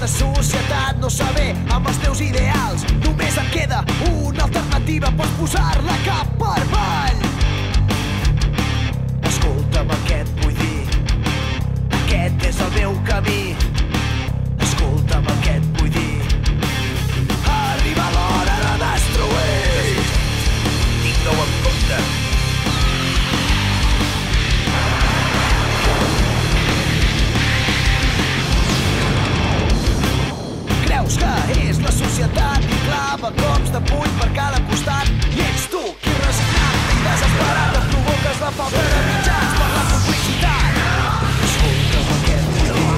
aquesta societat no saber amb els teus ideals. Només et queda una alternativa, pots posar-la cap per avall. Escolta'm el que et vull dir, aquest és el meu camí. Escolta'm el que et vull dir, arriba l'hora de destruir. Tingueu en compte. Creus que és la societat i clava cops de puny per cada costat i ets tu qui resignat i desesperat et provoques la falta de mitjans per la complicitat. Escolta'm el que et vull dir,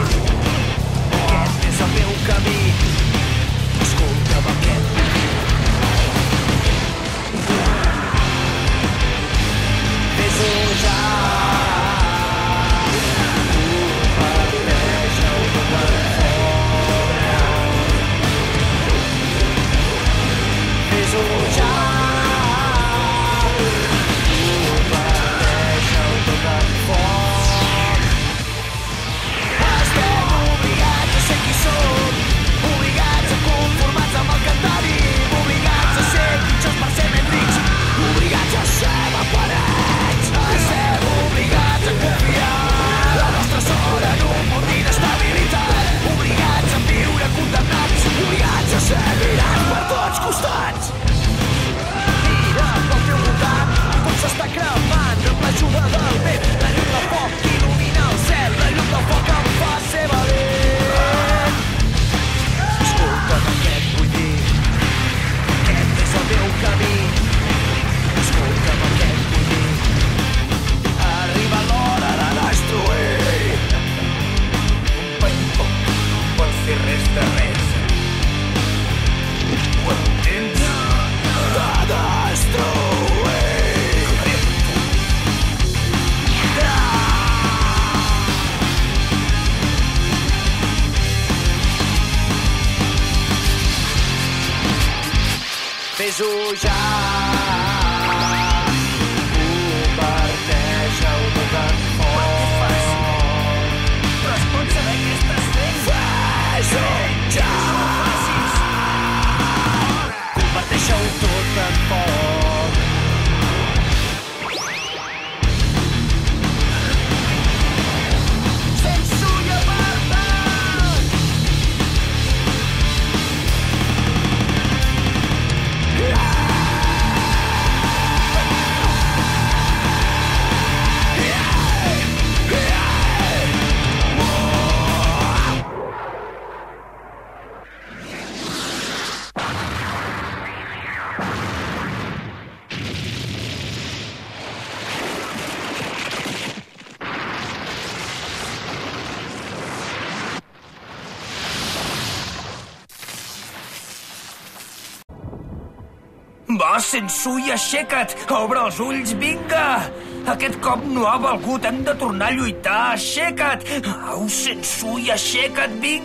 aquest és el meu camí. Escolta'm el que et vull dir, fes-ho ja. Seguiràs per tots costats. Mira pel teu voltant, tot s'està cremant amb l'ajuda del vent. La llum del foc il·lumina el cel, la llum del foc em fa ser valent. Escolta'm el que et vull dir, aquest és el meu camí. Escolta'm el que et vull dir, arriba l'hora de destruir. Un pany poc no pot fer res de res. Ho entens? De destruir. Fes-ho ja. Converteix-ho tot en foc. Però es pot saber què estàs fent? Fes-ho ja. Converteix-ho tot en foc. Sensui apartat. Va, Sensui, aixeca't! Obre els ulls, vinga! Aquest cop no ha valgut, hem de tornar a lluitar, aixeca't! Au, Sensui, aixeca't, vinga!